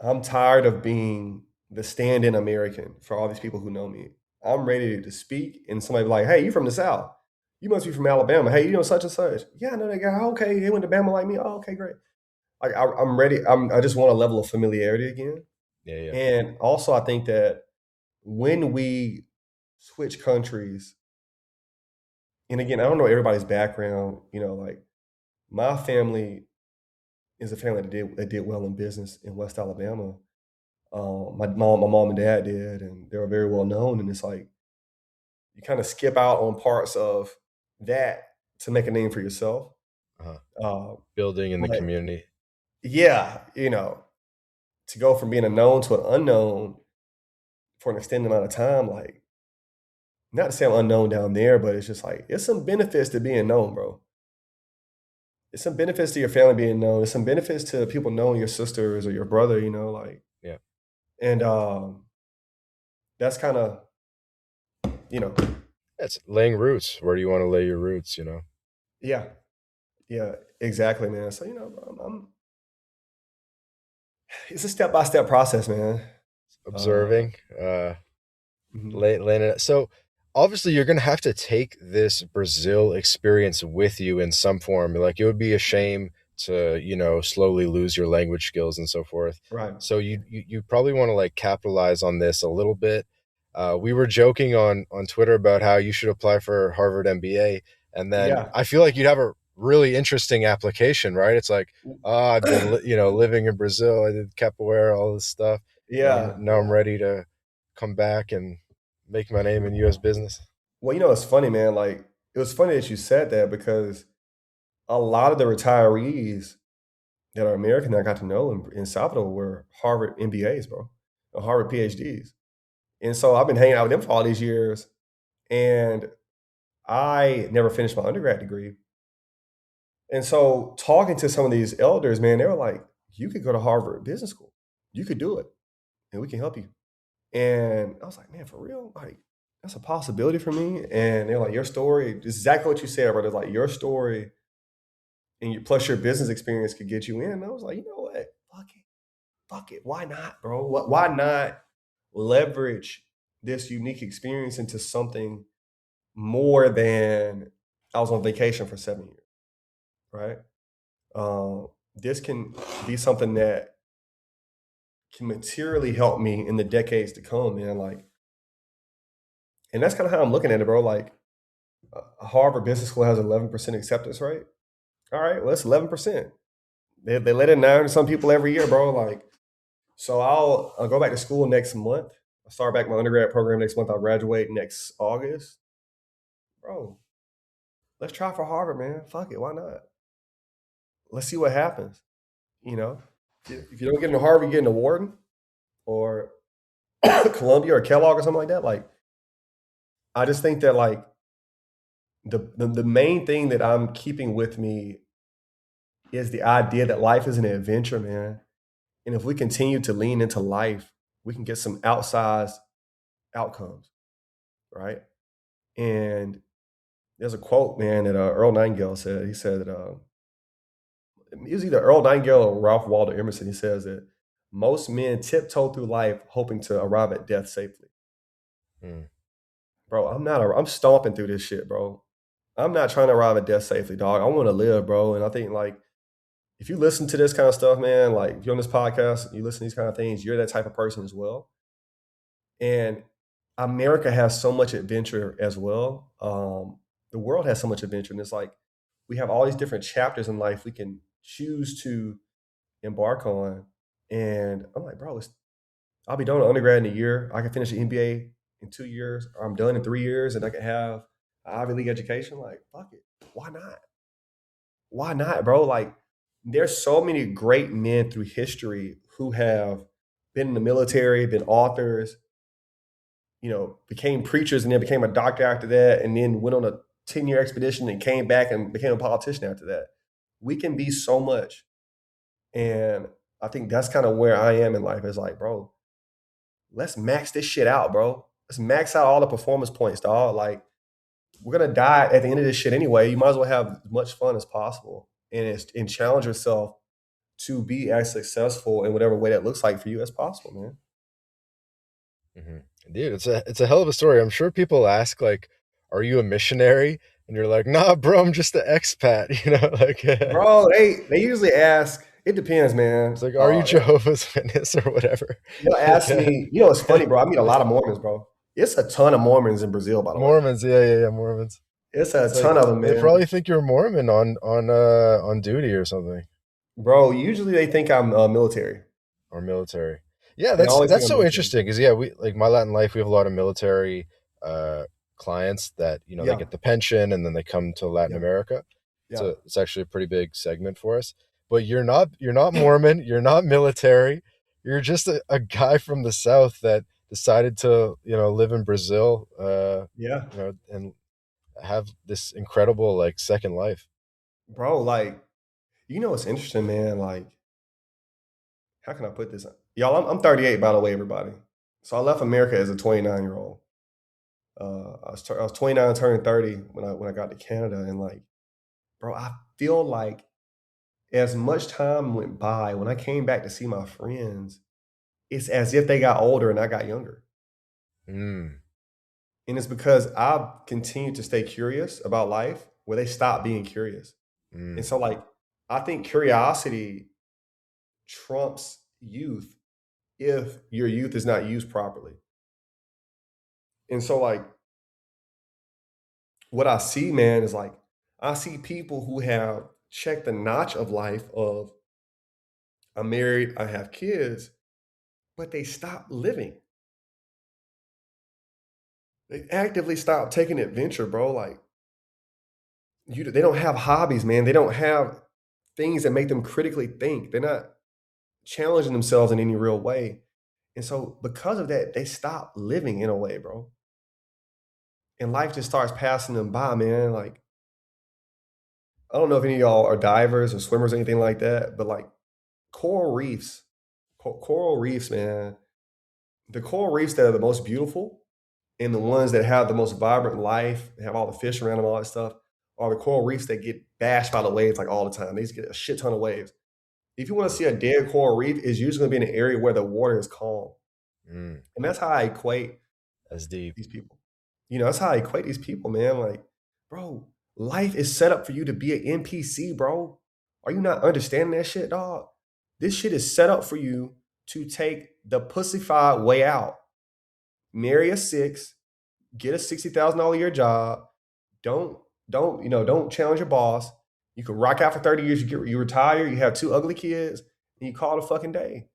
I'm tired of being the stand-in American for all these people who know me. I'm ready to speak, and somebody be like, "Hey, you from the South? You must be from Alabama. Hey, such and such. Yeah, I know that guy. Okay, he went to Bama like me. Oh, okay, great. Like I'm ready. I just want a level of familiarity again. Yeah, yeah. And also, I think that when we switch countries, and again, I don't know everybody's background. Like my family is a family that did well in business in West Alabama. My mom and dad did, and they were very well known. And it's like you kind of skip out on parts of that to make a name for yourself. Uh-huh. Uh, Building in the but community. yeah, to go from being a known to an unknown for an extended amount of time, like not to say I'm unknown down there, but it's just like it's some benefits to being known, bro. It's some benefits to your family being known. It's some benefits to people knowing your sisters or your brother, like, Yeah. and that's kind of, you know, It's laying roots. Where do you want to lay your roots? yeah, yeah, exactly, man. So it's a step by step process, man. Uh, Observing, mhm. laying it. So obviously you're gonna have to take this Brazil experience with you in some form. Like it would be a shame to, slowly lose your language skills and so forth. Right. So you probably want to like capitalize on this a little bit. We were joking on Twitter about how you should apply for Harvard MBA, and then Yeah. I feel like you'd have a really interesting application, right? It's like, I've been living in Brazil. I did capoeira, all this stuff. Yeah. Now I'm ready to come back and make my name in U.S. business. Well, it's funny, man. Like, it was funny that you said that because a lot of the retirees that are American that I got to know in Salvador were Harvard MBAs, bro, or Harvard PhDs. And so I've been hanging out with them for all these years. And I never finished my undergrad degree. And so talking to some of these elders, man, they were like, you could go to Harvard Business School. You could do it, and we can help you. And I was like, man, for real? Like, that's a possibility for me. And they're like, your story, this is exactly what you said, brother. It's like your story and plus your business experience could get you in. And I was like, you know what? Fuck it. Fuck it. Why not, bro? Why not leverage this unique experience into something more than I was on vacation for 7 years, right? This can be something that can materially help me in the decades to come, man. Like, and that's kind of how I'm looking at it, bro. Like, Harvard Business School has 11% acceptance rate. All right, well, that's 11%. They let in 9 to some people every year, bro. Like, so I'll go back to school next month. I'll start back my undergrad program next month. I'll graduate next August, bro. Let's try for Harvard, man. Fuck it, why not? Let's see what happens. You know, if you don't get into Harvard, you get into Wharton or Columbia or Kellogg or something like that. Like, I just think that like the main thing that I'm keeping with me is the idea that life is an adventure, man. And if we continue to lean into life, we can get some outsized outcomes, right? And there's a quote, man, that Earl Nightingale said. He said that it was either Earl Nightingale or Ralph Waldo Emerson. He says that most men tiptoe through life hoping to arrive at death safely. Mm. Bro, I'm stomping through this shit, bro. I'm not trying to arrive at death safely, dog. I want to live, bro. And I think like if you listen to this kind of stuff, man, like if you're on this podcast, you listen to these kind of things, you're that type of person as well. And America has so much adventure as well. The world has so much adventure, and it's like we have all these different chapters in life we can choose to embark on. And I'm like, bro, I'll be done with undergrad in a year. I can finish the MBA in 2 years. Or I'm done in 3 years, and I can have an Ivy League education. Like, fuck it, why not? Why not, bro? Like, there's so many great men through history who have been in the military, been authors, became preachers and then became a doctor after that, and then went on a 10-year expedition and came back and became a politician after that. We can be so much. And I think that's kind of where I am in life. It's like, bro, let's max this shit out, bro. Let's max out all the performance points, dog. Like, we're gonna die at the end of this shit anyway. You might as well have as much fun as possible and challenge yourself to be as successful in whatever way that looks like for you as possible, man. Dude, it's a hell of a story. I'm sure people ask like, "Are you a missionary?" And you're like, "Nah, bro, I'm just an expat." Like Bro, they usually ask. It depends, it's man. like, "Are you Jehovah's Witness or whatever?" They'll Like, ask me. You know, it's funny, bro. I meet a lot of Mormons, bro. It's a ton of Mormons in Brazil, by the way. Mormons, yeah, Mormons. It's a It's like ton of them, they man. probably think you're Mormon on duty or something, Bro, usually they think I'm military. or military. Yeah, They always think that's I'm so military. interesting because yeah, we like my Latin life. We have a lot of military uh, clients that they Yeah, get the pension and then they come to Latin yeah, America. yeah, It's actually a pretty big segment for us. But you're not Mormon. You're not military. You're just a guy from the South that decided to live in Brazil. yeah. And have this incredible like second life. Bro, like, what's interesting, man? Like, how can I put this? Y'all, I'm 38, by the way, everybody. So I left America as a 29-year-old. I was 29, turning 30 when I got to Canada, and like, bro, I feel like as much time went by, when I came back to see my friends, it's as if they got older and I got younger. Mm, And it's because I've continued to stay curious about life where they stop being curious. And mm, so, like, I think curiosity trumps youth if your youth is not used properly. And so, like, what I see, man, is like, I see people who have checked the notch of life of I'm married, I have kids, but they stop living. They actively stop taking adventure, bro. Like, they don't have hobbies, man. They don't have things that make them critically think. They're not challenging themselves in any real way. And so because of that, they stop living in a way, bro. And life just starts passing them by, man. Like, I don't know if any of y'all are divers or swimmers or anything like that, but like coral reefs, coral reefs, man. The coral reefs that are the most beautiful and the ones that have the most vibrant life, have all the fish around them, all that stuff, are the coral reefs that get bashed by the waves like all the time. They just get a shit ton of waves. If you want to see a dead coral reef, it's usually going to be in an area where the water is calm. mm. And that's how I equate That's deep. these people. That's how I equate these people, man. Like, bro, life is set up for you to be an NPC, bro. Are you not understanding that shit, dog? This shit is set up for you to take the pussyfied way out. Marry a six, get a $60,000 a year job. Don't don't challenge your boss. You can rock out for 30 years. You retire. You have two ugly kids, and you call it a fucking day.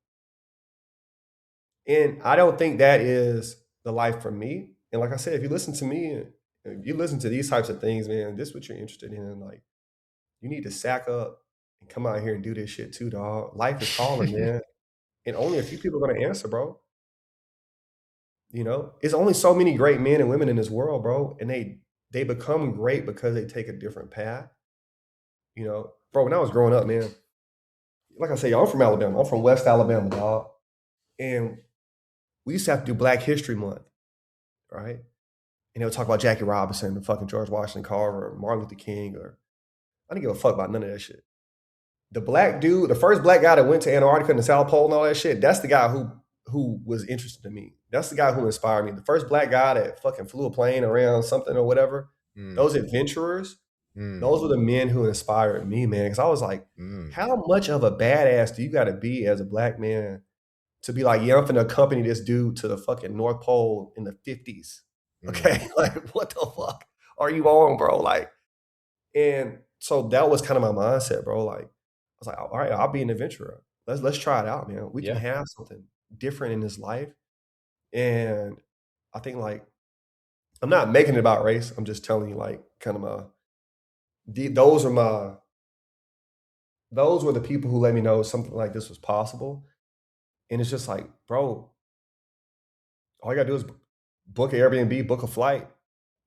And I don't think that is the life for me. And like I said, if you listen to me, if you listen to these types of things, man, this is what you're interested in. Like, you need to sack up and come out here and do this shit too, dog. Life is calling, man. And only a few people are gonna answer, bro. It's only so many great men and women in this world, bro, and they become great because they take a different path. Bro. When I was growing up, man, like I say, I'm from Alabama. I'm from West Alabama, dog, and we used to have to do Black History Month, right? And they'll talk about Jackie Robinson and fucking George Washington Carver or Martin Luther King, or I didn't give a fuck about none of that shit. The black dude, the first black guy that went to Antarctica and the South Pole and all that shit, that's the guy who was interested in me. That's the guy who inspired me. The first black guy that fucking flew a plane around something or whatever. Mm, Those adventurers, mm, those were the men who inspired me, man. Because I was like, mm, how much of a badass do you got to be as a black man to be like, yeah, I'm finna accompany this dude to the fucking North Pole in the 50s? mm. Okay, like what the fuck are you on, bro? Like, and so that was kind of my mindset, bro. Like, I was like, all right, I'll be an adventurer. Let's try it out, man. We can Yeah. have something different in this life. And I think like I'm not making it about race. I'm just telling you like kind of those are those were the people who let me know something like this was possible. And it's just like, bro, all you gotta do is book an Airbnb, book a flight,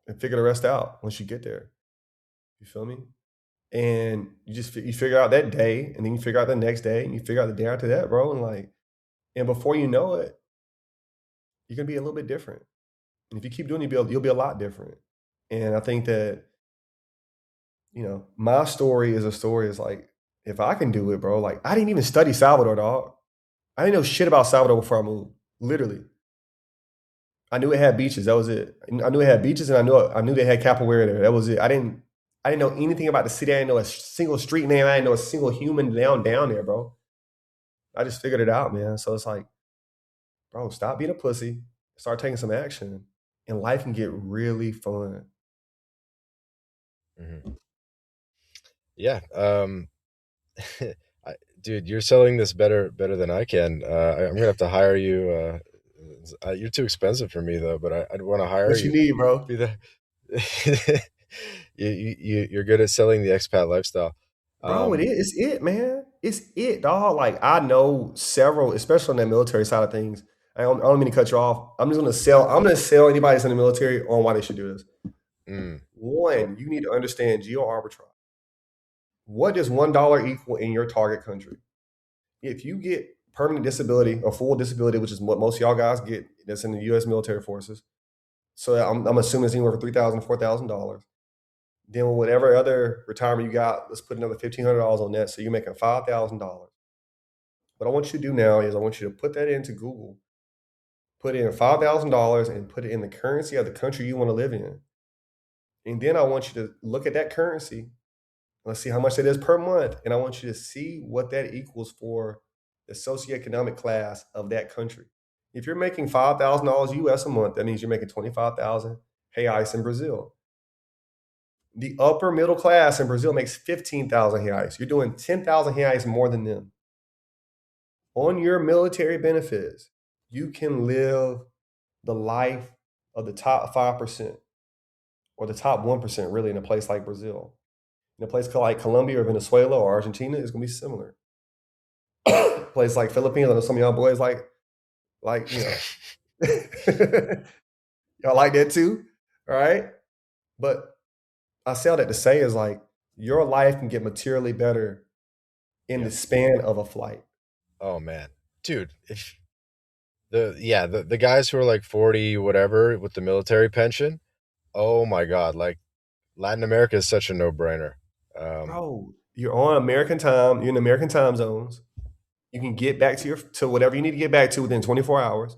and figure the rest out once you get there. You feel me? And you figure out that day, and then you figure out the next day, and you figure out the day after that, bro. And like, and before you know it, you're gonna be a little bit different. And if you keep doing it, you'll be a lot different. And I think that, my story is a story is like, if I can do it, bro, like I didn't even study Salvador, dog. I didn't know shit about Salvador before I moved. Literally. I knew it had beaches. That was it. I knew it had beaches, and I knew they had capoeira there. That was it. I didn't know anything about the city. I didn't know a single street name. I didn't know a single human down there, bro. I just figured it out, man. So it's like, bro, stop being a pussy. Start taking some action, and life can get really fun. Mhm. Yeah. Dude, you're selling this better than I can. I'm gonna have to hire you. You're too expensive for me though, but I'd want to hire What you you. need, bro? Be the you're good at selling the expat lifestyle. Bro, it Um, is. It's it, man. It's it, dog. Like I know several, especially on that military side of things. I don't mean to cut you off. I'm gonna sell anybody that's in the military on why they should do this. mm, One, you need to understand geo arbitrage. What does $1 equal in your target country? If you get permanent disability or full disability, which is what most of y'all guys get, that's in the U.S. military forces. So I'm assuming it's anywhere from $3,000 to $4,000. Then whatever other retirement you got, let's put another $1,500 on that. So you're making $5,000. What I want you to do now is I want you to put that into Google, put in $5,000 and put it in the currency of the country you want to live in. And then I want you to look at that currency. Let's see how much it is per month. And I want you to see what that equals for the socioeconomic class of that country. If you're making $5,000 US a month, that means you're making 25,000 reais in Brazil. The upper middle class in Brazil makes 15,000 reais. You're doing 10,000 reais more than them. On your military benefits, you can live the life of the top 5% or the top 1%, really, in a place like Brazil. In a place like Colombia or Venezuela or Argentina, it's going to be similar. Place like Philippines, I know some of y'all boys like, y'all like that too, all right? But I say all that to say is like, your life can get materially better in yeah. the span of a flight. Oh man, dude. If the guys who are like 40 whatever with the military pension, oh my god, like Latin America is such a no brainer. Um, Bro, you're on American time, you're in American time zones. You can get back to whatever you need to get back to within 24 hours.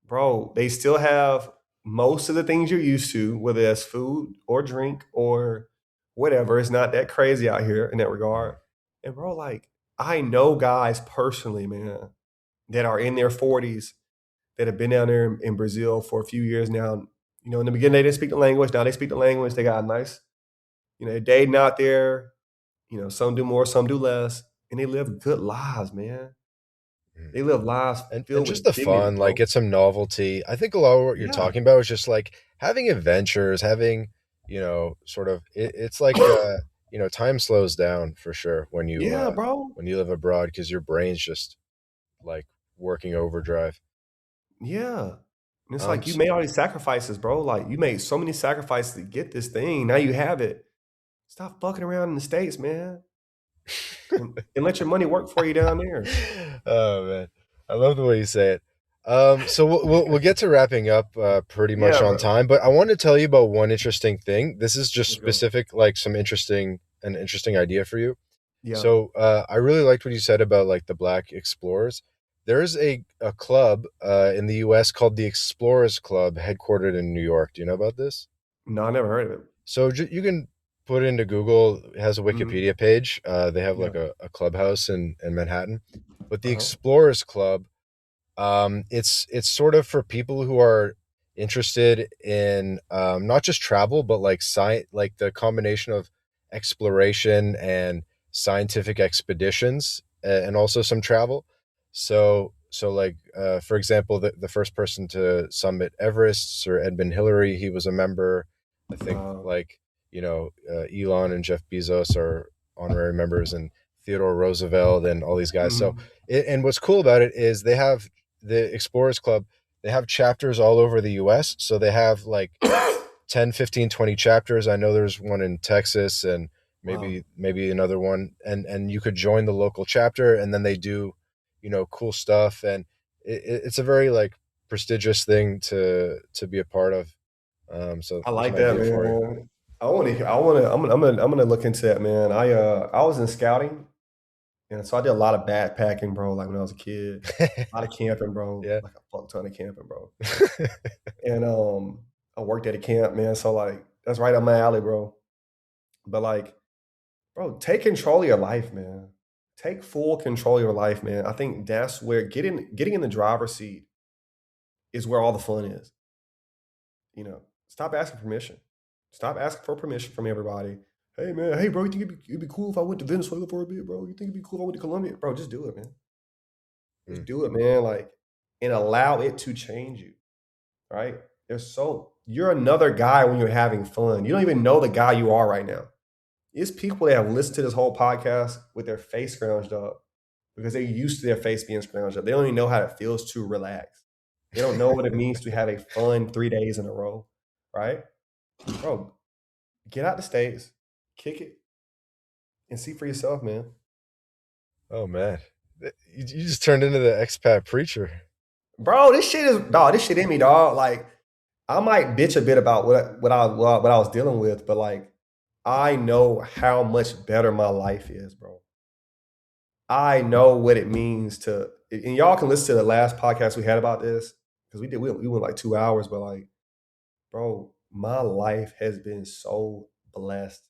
Bro, they still have most of the things you're used to, whether that's food or drink or whatever. It's not that crazy out here in that regard. And bro, like I know guys personally, man, that are in their 40s that have been down there in Brazil for a few years now. In the beginning they didn't speak the language. Now they speak the language. They got a nice, they're dating out there. Some do more, some do less, and they live good lives, man. mm. They live lives And filled just with the dignity, fun, like bro. get some novelty. I think a lot of what you're Yeah. talking about is just like having adventures, having, sort of it's like time slows down for sure Yeah, bro. when you live abroad because your brain's just like working overdrive. Yeah. And it's Um, like you s- made all these sacrifices, bro. Like you made so many sacrifices to get this thing. Now you have it. Stop fucking around in the States, man. And let your money work for you down there. oh man, I love the way you say it. So we'll get to wrapping up pretty much Yeah, on bro. time, but I want to tell you about one interesting thing. This is just Let's go. specific, like an interesting idea for you. Yeah. So I really liked what you said about like the Black Explorers. There's a club in the U.S. called the Explorers Club, headquartered in New York. Do you know about this? No, I never heard of it. So you can put into Google. It has a Hmm. Wikipedia page. They have Yeah. like a clubhouse in Manhattan, but the Uh-huh. Explorers Club, it's sort of for people who are interested in not just travel, but like science, like the combination of exploration and scientific expeditions, and also some travel. So like for example, the first person to summit Everest, Sir Edmund Hillary, he was a member. I think Wow. like Elon and Jeff Bezos are honorary members, and Theodore Roosevelt and all these guys. So Hmm. and what's cool about it is they have the Explorers Club, they have chapters all over the US. So they have like 10, 15, 20 chapters. I know there's one in Texas and Wow. maybe another one. And you could join the local chapter and then they do, cool stuff. And it's a very like prestigious thing to be a part of. So I there's like an that, idea for you. man. I'm gonna look into that, man. I was in scouting, and so I did a lot of backpacking, bro. Like when I was a kid, a lot of camping, bro. Yeah. Like a fuck ton of camping, bro. And I worked at a camp, man. So like that's right up my alley, bro. But like, bro, take control of your life, man. Take full control of your life, man. I think that's where getting in the driver's seat is where all the fun is. Stop asking permission. Stop asking for permission from everybody. Hey man, hey bro, you think it'd be cool if I went to Venezuela for a bit, bro? You think it'd be cool if I went to Colombia? Bro, just do it, man. Just Mm. do it, man. Like, and allow it to change you, right? You're another guy when you're having fun. You don't even know the guy you are right now. It's people that have listened to this whole podcast with their face scrounged up because they're used to their face being scrounged up. They don't even know how it feels to relax. They don't know what it means to have a fun 3 days in a row, right? Bro, get out the States, kick it, and see for yourself, man. Oh man. You just turned into the expat preacher. Bro, this shit in me, dog. Like, I might bitch a bit about what I was dealing with, but like, I know how much better my life is, bro. I know what it means and y'all can listen to the last podcast we had about this because we went like 2 hours, but like, bro, my life has been so blessed,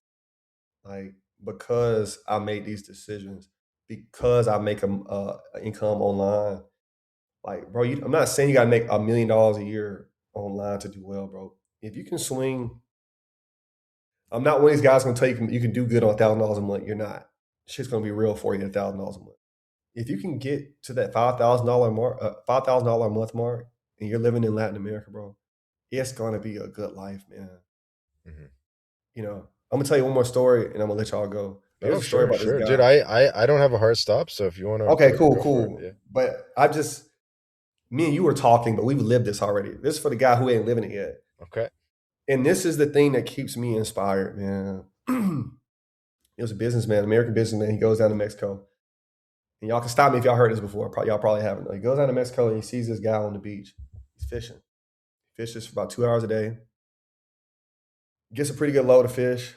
like because I made these decisions, because I make a income online. Like, bro, I'm not saying you gotta make $1 million a year online to do well, bro. If you can swing, I'm not one of these guys gonna tell you can do good on $1,000 a month. You're not. Shit's gonna be real for you at $1,000 a month. If you can get to that $5,000 mark, $5,000 a month mark, and you're living in Latin America, bro, it's gonna be a good life, man. Mhm. I'm gonna tell you one more story, and I'm gonna let y'all go. There's Oh, a story sure, about this sure, dude. guy. I don't have a hard stop, so if you want to Okay, cool, go for it, cool. yeah. But me and you were talking, but we've lived this already. This is for the guy who ain't living it yet. Okay. And this is the thing that keeps me inspired, man. He was a businessman, American businessman. He goes down to Mexico. And y'all can stop me if y'all heard this before. Y'all probably haven't. He goes down to Mexico and he sees this guy on the beach. He's fishing. He fishes for about 2 hours a day. Gets a pretty good load of fish.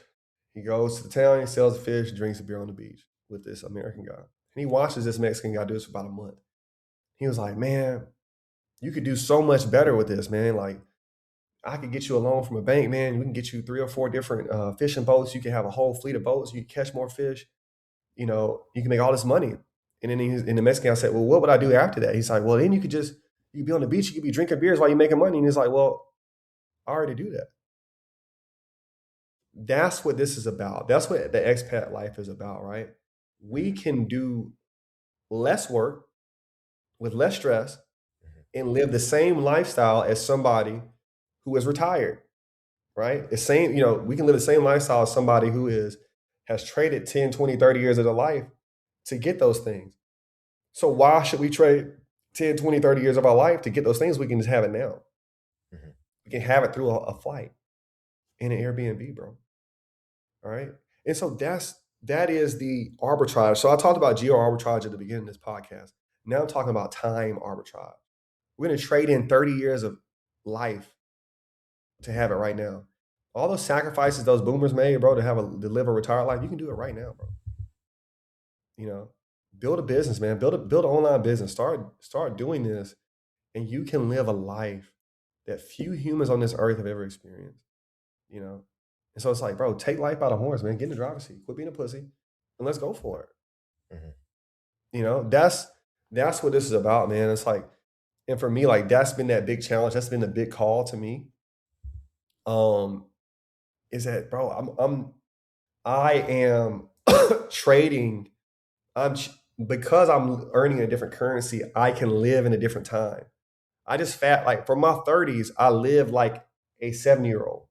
He goes to the town, he sells the fish, drinks a beer on the beach with this American guy. And he watches this Mexican guy do this for about a month. He was like, man, you could do so much better with this, man. Like, I could get you a loan from a bank, man. We can get you 3 or 4 different fishing boats. You can have a whole fleet of boats. You can catch more fish. You can make all this money. And then in the Mexican, I said, well, what would I do after that? He's like, well, then you could be on the beach. You could be drinking beers while you're making money. And he's like, well, I already do that. That's what this is about. That's what the expat life is about, right? We can do less work with less stress and live the same lifestyle as somebody who is retired, right? We can live the same lifestyle as somebody who has traded 10, 20, 30 years of their life to get those things. So why should we trade 10, 20, 30 years of our life to get those things? We can just have it now. You can have it through a flight in an Airbnb, bro. All right. And so that is the arbitrage. So I talked about geo arbitrage at the beginning of this podcast. Now I'm talking about time arbitrage. We're going to trade in 30 years of life to have it right now. All those sacrifices those boomers made, bro, to live a retired life, you can do it right now, bro. You know, build a business, man. Build an online business. Start doing this, and you can live a life that few humans on this earth have ever experienced. You know, and so it's like, bro, take life by the horns, man. Get in the driver's seat. Quit being a pussy, and let's go for it. Mm-hmm. You know, that's what this is about, man. It's like, and for me, like that's been that big challenge. That's been the big call to me. Is that, bro? I am trading. Because I'm earning a different currency, I can live in a different time. I just like for my 30s, I live like a 70-year-old.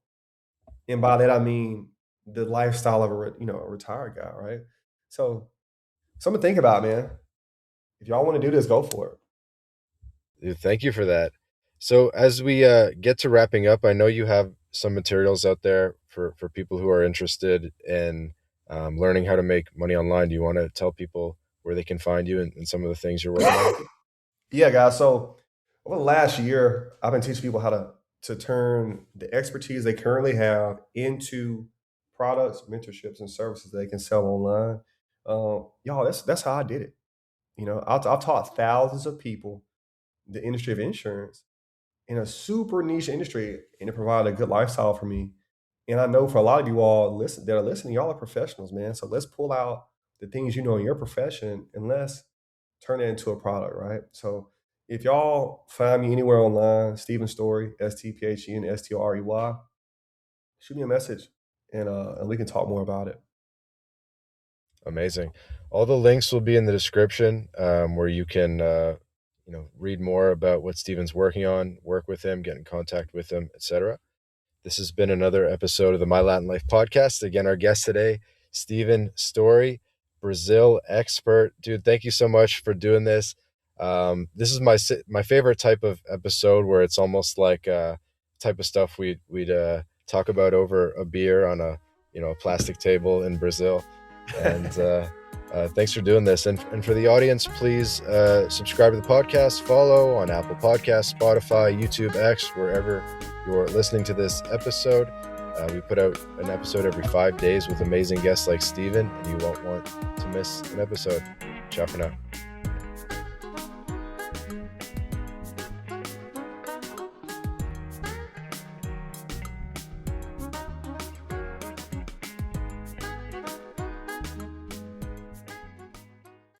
And by that, I mean the lifestyle of a retired guy, right? So something to think about, man. If y'all want to do this, go for it. Dude, thank you for that. So as we get to wrapping up, I know you have some materials out there for people who are interested in learning how to make money online. Do you want to tell people where they can find you and some of the things you're working on? Yeah, guys. So over the last year, I've been teaching people how to turn the expertise they currently have into products, mentorships, and services they can sell online. Y'all, that's how I did it. You know, I've taught thousands of people the industry of insurance in a super niche industry, and it provided a good lifestyle for me. And I know for a lot of you all that are listening, y'all are professionals, man. So let's pull out the things you know in your profession and let's turn it into a product, right? So if y'all find me anywhere online, Stephen Storey, StphenStorey, shoot me a message and we can talk more about it. Amazing. All the links will be in the description where you can read more about what Stephen's working on, work with him, get in contact with him, etc. This has been another episode of the My Latin Life podcast. Again, our guest today, Stephen Storey, Brazil expert. Dude, thank you so much for doing this. This is my favorite type of episode where it's almost like type of stuff we'd talk about over a beer on a plastic table in Brazil. And thanks for doing this. And for the audience, please subscribe to the podcast, follow on Apple Podcasts, Spotify, YouTube, X, wherever you're listening to this episode. We put out an episode every 5 days with amazing guests like Stephen, and you won't want to miss an episode. Ciao for now.